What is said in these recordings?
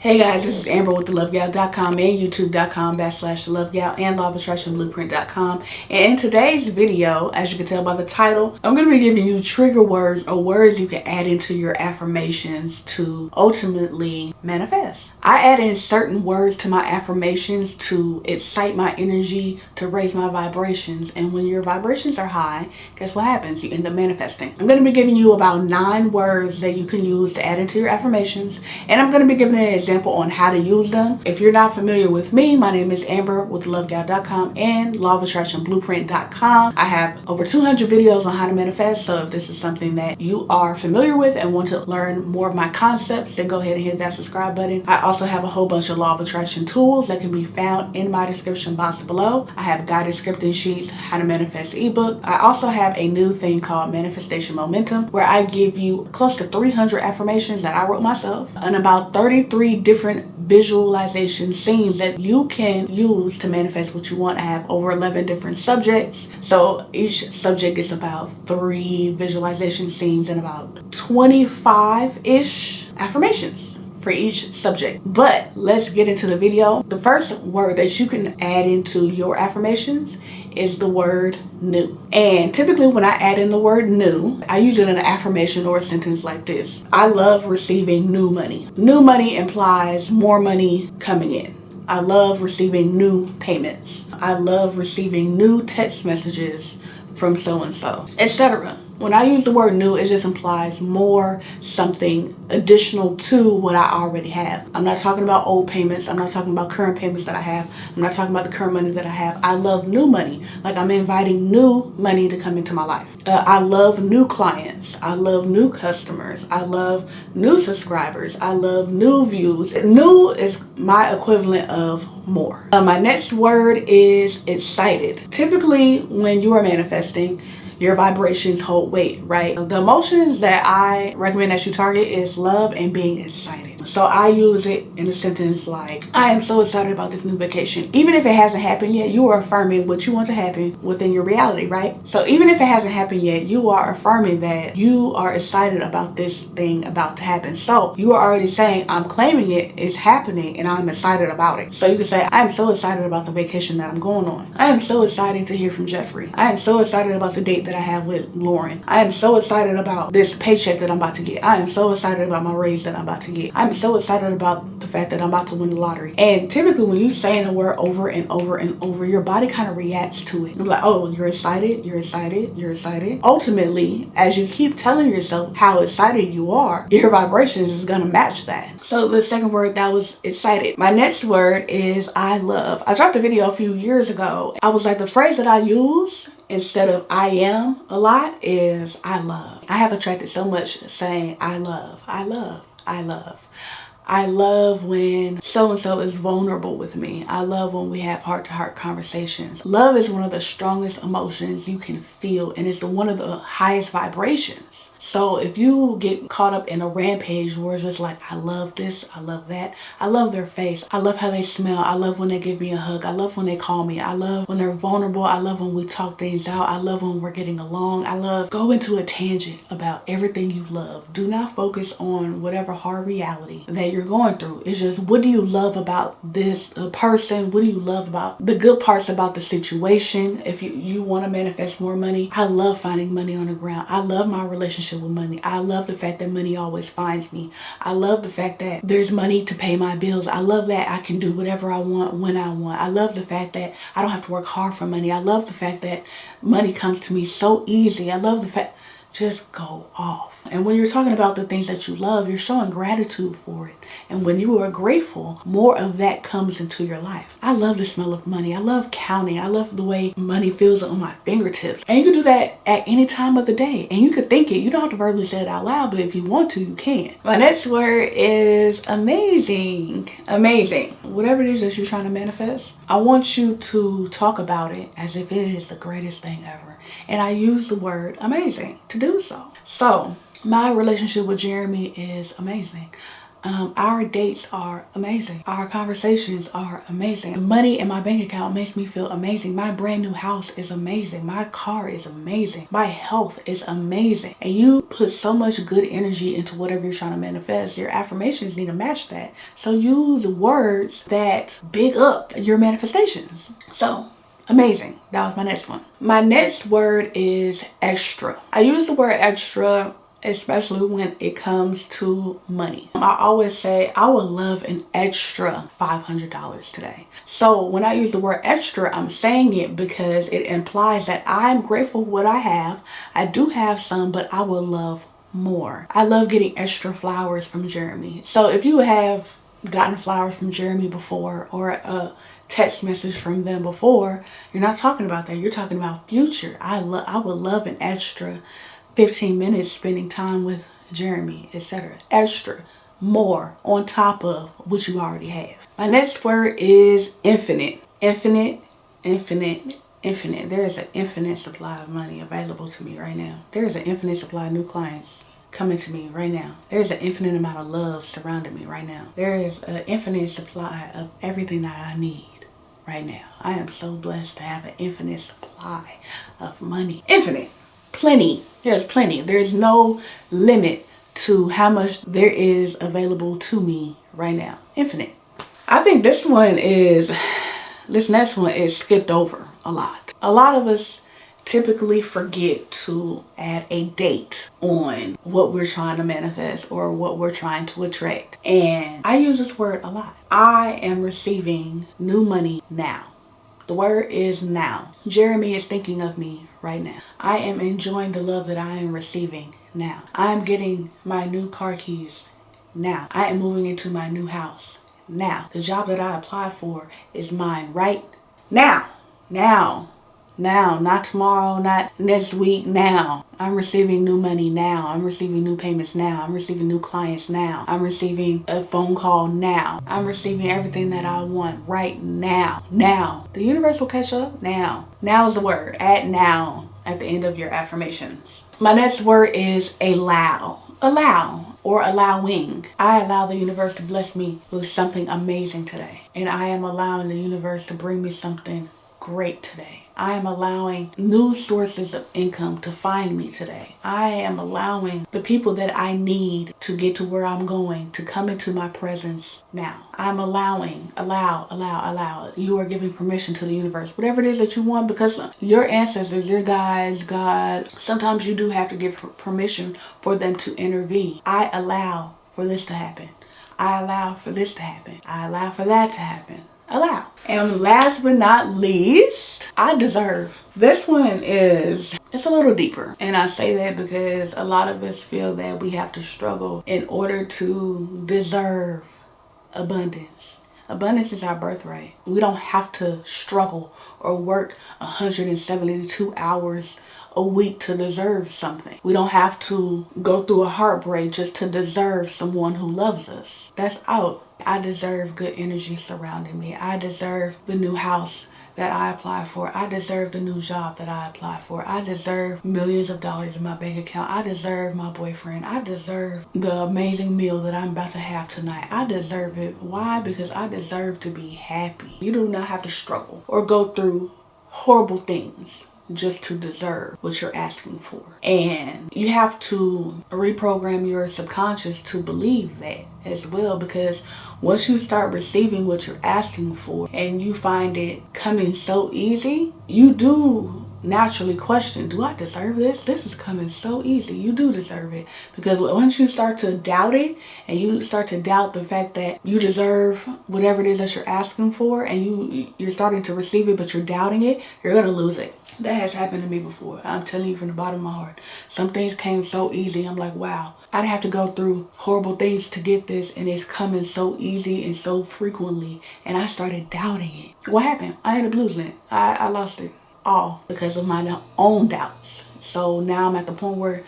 Hey guys, this is Amber with thelovegal.com and youtube.com/thelovegal and lawofattractionblueprint.com. And in today's video, as you can tell by the title, I'm going to be giving you trigger words or words you can add into your affirmations to ultimately manifest. I add in certain words to my affirmations to excite my energy, to raise my vibrations. And when your vibrations are high, guess what happens? You end up manifesting. I'm going to be giving you about 9 words that you can use to add into your affirmations. And I'm going to be giving an example on how to use them. If you're not familiar with me, my name is Amber with thelovegal.com and lawofattractionblueprint.com. I have over 200 videos on how to manifest, so if this is something that you are familiar with and want to learn more of my concepts, then go ahead and hit that subscribe button. I also have a whole bunch of law of attraction tools that can be found in my description box below. I have guided scripting sheets, how to manifest ebook. I also have a new thing called Manifestation Momentum, where I give you close to 300 affirmations that I wrote myself and about 33 different visualization scenes that you can use to manifest what you want. I have over 11 different subjects, so each subject is about 3 visualization scenes and about 25-ish affirmations for each subject. But let's get into the video. The first word that you can add into your affirmations is the word new. And typically when I add in the word new, I use it in an affirmation or a sentence like this. I love receiving new money. New money implies more money coming in. I love receiving new payments. I love receiving new text messages from so-and-so, etc. When I use the word new, it just implies more, something additional to what I already have. I'm not talking about old payments. I'm not talking about current payments that I have. I'm not talking about the current money that I have. I love new money. Like I'm inviting new money to come into my life. I love new clients. I love new customers. I love new subscribers. I love new views. New is my equivalent of more. My next word is excited. Typically, when you are manifesting, your vibrations hold weight, right? The emotions that I recommend that you target is love and being excited. So I use it in a sentence like, I am so excited about this new vacation. Even if it hasn't happened yet, you are affirming what you want to happen within your reality, right? So even if it hasn't happened yet, you are affirming that you are excited about this thing about to happen. So you are already saying, I'm claiming it, it's happening, and I'm excited about it. So you can say, I am so excited about the vacation that I'm going on. I am so excited to hear from Jeffrey. I am so excited about the date that I have with Lauren. I am so excited about this paycheck that I'm about to get. I am so excited about my raise that I'm about to get. I'm so excited about the fact that I'm about to win the lottery. And typically when you saying a word over and over and over, your body kind of reacts to it. You're like, oh, you're excited, you're excited, you're excited. Ultimately, as you keep telling yourself how excited you are, your vibrations is going to match that. So the second word, that was excited. My next word is I love. I dropped a video a few years ago. I was like, the phrase that I use instead of I am a lot is I love. I have attracted so much saying I love, I love, I love. I love when so-and-so is vulnerable with me. I love when we have heart-to-heart conversations. Love is one of the strongest emotions you can feel, and it's one of the highest vibrations. So if you get caught up in a rampage where it's just like, I love this, I love that, I love their face, I love how they smell, I love when they give me a hug, I love when they call me, I love when they're vulnerable, I love when we talk things out, I love when we're getting along, I love, go into a tangent about everything you love. Do not focus on whatever hard reality that you're going through. It's just, what do you love about this person? What do you love about the good parts about the situation? If you want to manifest more money, I love finding money on the ground. I love my relationship with money. I love the fact that money always finds me. I love the fact that there's money to pay my bills. I love that I can do whatever I want when I want. I love the fact that I don't have to work hard for money. I love the fact that money comes to me so easy. I love the fact, just go off. And when you're talking about the things that you love, you're showing gratitude for it. And when you are grateful, more of that comes into your life. I love the smell of money. I love counting. I love the way money feels on my fingertips. And you can do that at any time of the day. And you could think it. You don't have to verbally say it out loud, but if you want to, you can. My next word is amazing. Amazing. Whatever it is that you're trying to manifest, I want you to talk about it as if it is the greatest thing ever. And I use the word amazing to do so. So my relationship with Jeremy is amazing. Our dates are amazing. Our conversations are amazing. The money in my bank account makes me feel amazing. My brand new house is amazing. My car is amazing. My health is amazing. And you put so much good energy into whatever you're trying to manifest. Your affirmations need to match that. So use words that big up your manifestations. So amazing. That was my next one. My next word is extra. I use the word extra especially when it comes to money. I always say I would love an extra $500 today. So when I use the word extra, I'm saying it because it implies that I'm grateful for what I have. I do have some, but I would love more. I love getting extra flowers from Jeremy. So if you have gotten flowers from Jeremy before or a text message from them before, you're not talking about that. You're talking about future. I would love an extra 15 minutes spending time with Jeremy, etc. Extra, more on top of what you already have. My next word is infinite. Infinite, infinite, infinite. There is an infinite supply of money available to me right now. There is an infinite supply of new clients coming to me right now. There is an infinite amount of love surrounding me right now. There is an infinite supply of everything that I need right now. I am so blessed to have an infinite supply of money. Infinite. Plenty. There's plenty. There's no limit to how much there is available to me right now. Infinite. I think this next one is skipped over a lot. A lot of us typically forget to add a date on what we're trying to manifest or what we're trying to attract. And I use this word a lot. I am receiving new money now. The word is now. Jeremy is thinking of me right now. I am enjoying the love that I am receiving now. I am getting my new car keys now. I am moving into my new house now. The job that I applied for is mine right now. Now. Now, not tomorrow, not next week, now. I'm receiving new money now. I'm receiving new payments now. I'm receiving new clients now. I'm receiving a phone call now. I'm receiving everything that I want right now. Now. The universe will catch up now. Now is the word. Add now at the end of your affirmations. My next word is allow. Allow or allowing. I allow the universe to bless me with something amazing today. And I am allowing the universe to bring me something great today. I am allowing new sources of income to find me today. I am allowing the people that I need to get to where I'm going to come into my presence now. I'm allowing, allow. You are giving permission to the universe, whatever it is that you want, because your ancestors, your guides, God, sometimes you do have to give permission for them to intervene. I allow for this to happen. I allow for this to happen. I allow for that to happen. Allow. And last but not least, I deserve. This one it's a little deeper. And I say that because a lot of us feel that we have to struggle in order to deserve abundance. Abundance is our birthright. We don't have to struggle or work 172 hours a week to deserve something. We don't have to go through a heartbreak just to deserve someone who loves us. That's out. I deserve good energy surrounding me. I deserve the new house that I apply for. I deserve the new job that I apply for. I deserve millions of dollars in my bank account. I deserve my boyfriend. I deserve the amazing meal that I'm about to have tonight. I deserve it. Why? Because I deserve to be happy. You do not have to struggle or go through horrible things just to deserve what you're asking for. And you have to reprogram your subconscious to believe that as well, because once you start receiving what you're asking for and you find it coming so easy, you do naturally question, do I deserve this? This is coming so easy. You do deserve it, because once you start to doubt it and you start to doubt the fact that you deserve whatever it is that you're asking for, and you're starting to receive it but you're doubting it, you're gonna lose it. That has happened to me before. I'm telling you from the bottom of my heart. Some things came so easy. I'm like, wow, I didn't have to go through horrible things to get this, and it's coming so easy and so frequently. And I started doubting it. What happened? I ended up losing it. I lost it all because of my own doubts. So now I'm at the point where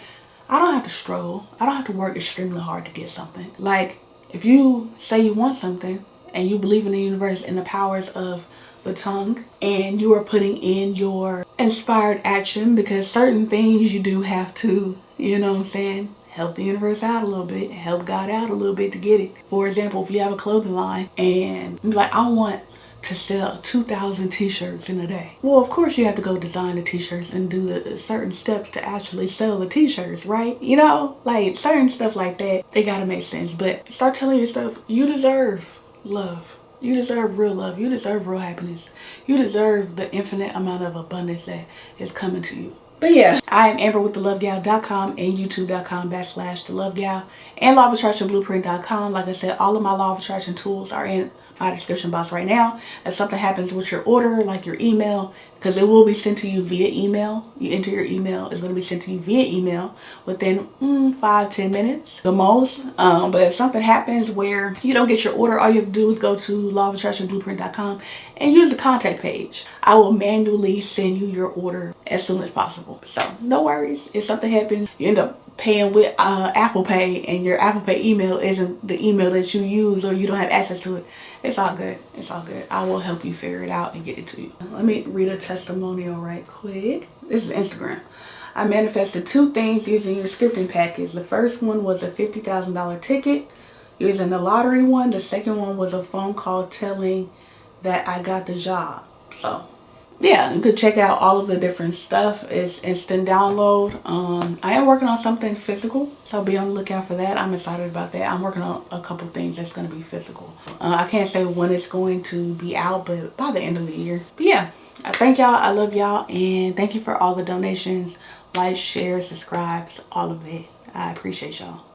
I don't have to struggle. I don't have to work extremely hard to get something. Like, if you say you want something and you believe in the universe and the powers of the tongue, and you are putting in your inspired action, because certain things you do have to, you know what I'm saying, help the universe out a little bit, help God out a little bit to get it. For example, if you have a clothing line and you're like, I want to sell 2,000 t-shirts in a day. Well, of course you have to go design the t-shirts and do the certain steps to actually sell the t-shirts, right? You know, like certain stuff like that, they gotta make sense. But start telling yourself, you deserve love. You deserve real love. You deserve real happiness. You deserve the infinite amount of abundance that is coming to you. But yeah, I am Amber with thelovegal.com and youtube.com/thelovegal and law-of-attraction-blueprint.com. Like I said, all of my law of attraction tools are in my description box right now. If something happens with your order, like your email, because it will be sent to you via email. You enter your email, it's going to be sent to you via email within 5-10 minutes the most. But if something happens where you don't get your order, all you have to do is go to law-of-attraction-blueprint.com and use the contact page. I will manually send you your order as soon as possible. So no worries. If something happens, you end up paying with Apple Pay and your Apple Pay email isn't the email that you use, or you don't have access to it, it's all good. It's all good. I will help you figure it out and get it to you. Let me read a testimonial right quick. This is Instagram. I manifested 2 things using your scripting package. The first one was a $50,000 ticket using the lottery one. The second one was a phone call telling that I got the job. So yeah, you could check out all of the different stuff. It's instant download. I am working on something physical, so be on the lookout for that. I'm excited about that. I'm working on a couple things that's going to be physical. I can't say when it's going to be out, but by the end of the year. But yeah, I thank y'all. I love y'all, and thank you for all the donations, likes, shares, subscribes, all of it. I appreciate y'all.